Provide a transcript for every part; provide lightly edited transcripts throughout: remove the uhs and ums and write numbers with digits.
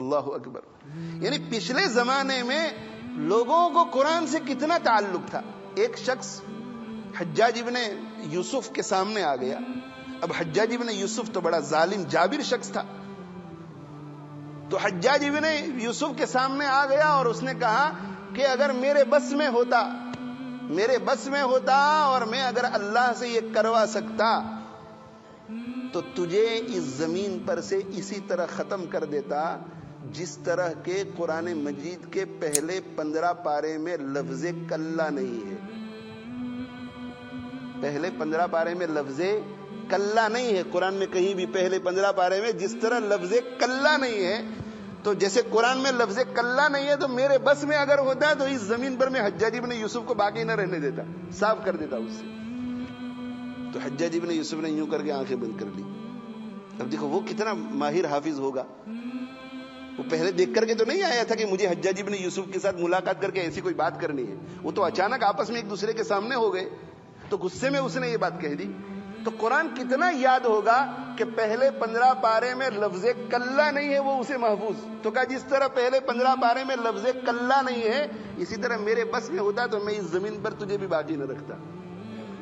اللہ اکبر. یعنی پچھلے زمانے میں لوگوں کو قرآن سے کتنا تعلق تھا. ایک شخص حجاج ابن یوسف کے سامنے آ گیا. اب حجاج ابن یوسف تو بڑا ظالم جابر شخص تھا. تو حجاج ابن یوسف کے سامنے آ گیا اور اس نے کہا کہ اگر میرے بس میں ہوتا اور میں اگر اللہ سے یہ کروا سکتا تو تجھے اس زمین پر سے اسی طرح ختم کر دیتا جس طرح کے قرآن مجید کے پہلے 15 پارے میں لفظ کلا نہیں ہے. پہلے 15 پارے میں لفظ کلا نہیں ہے. قرآن میں کہیں بھی پہلے 15 پارے میں جس طرح لفظ کلا نہیں ہے, تو جیسے قرآن میں لفظ کلا نہیں ہے تو میرے بس میں اگر ہوتا ہے تو اس زمین پر میں حجاج ابن یوسف کو باقی نہ رہنے دیتا, صاف کر دیتا اس سے. تو حجاج ابن یوسف نے یوں کر کے آنکھیں بند کر لی. اب دیکھو وہ کتنا ماہر حافظ ہوگا. وہ پہلے دیکھ کر کے تو نہیں آیا تھا کہ مجھے حجاج ابن یوسف کے ساتھ ملاقات کر کے ایسی کوئی بات کرنی ہے. وہ تو اچانک آپس میں ایک دوسرے کے سامنے ہو گئے تو غصے میں اس نے یہ بات کہہ دی. تو قرآن کتنا یاد ہوگا کہ پہلے 15 پارے میں لفظ کلا نہیں ہے, وہ اسے محفوظ. تو کہا جس طرح پہلے 15 پارے میں لفظ کلا نہیں ہے اسی طرح میرے بس میں ہوتا تو میں اس زمین پر تجھے بھی باقی نہ رکھتا.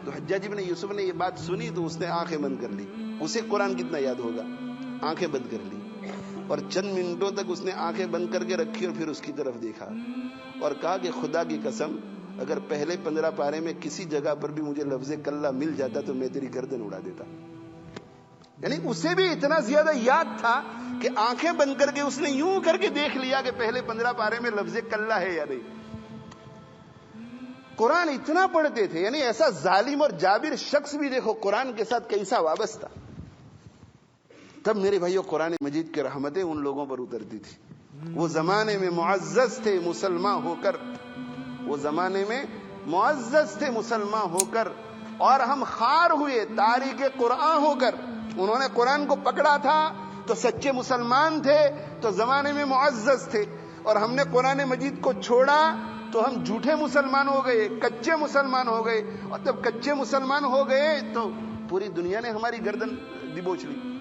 تو حجاج ابن یوسف نے یہ بات سنی تو اس نے آنکھیں بند کر لی. اسے قرآن کتنا یاد ہوگا. آنکھیں بند کر لی اور چند منٹوں تک اس نے آنکھیں بند کر کے رکھی اور پھر اس کی طرف دیکھا اور کہا کہ خدا کی قسم اگر پہلے 15 پارے میں کسی جگہ پر بھی مجھے لفظ کلا مل جاتا تو میں تیری گردن اڑا دیتا. یعنی اسے بھی اتنا زیادہ یاد تھا کہ آنکھیں بند کر کے اس نے یوں کر کے دیکھ لیا کہ پہلے 15 پارے میں لفظ کلا ہے یا نہیں. قرآن اتنا پڑھتے تھے. یعنی ایسا ظالم اور جابر شخص بھی دیکھو قرآن کے ساتھ کیسا وابستہ. تب میرے بھائیو قرآن مجید کی رحمتیں ان لوگوں پر اترتی تھی. وہ زمانے میں معزز تھے مسلمان ہو کر, وہ زمانے میں معزز تھے مسلمان ہو کر, اور ہم خار ہوئے تاریخ قرآن ہو کر. انہوں نے قرآن کو پکڑا تھا تو سچے مسلمان تھے, تو زمانے میں معزز تھے, اور ہم نے قرآن مجید کو چھوڑا تو ہم جھوٹے مسلمان ہو گئے, کچے مسلمان ہو گئے. اور جب کچے مسلمان ہو گئے تو پوری دنیا نے ہماری گردن دبوچ لی.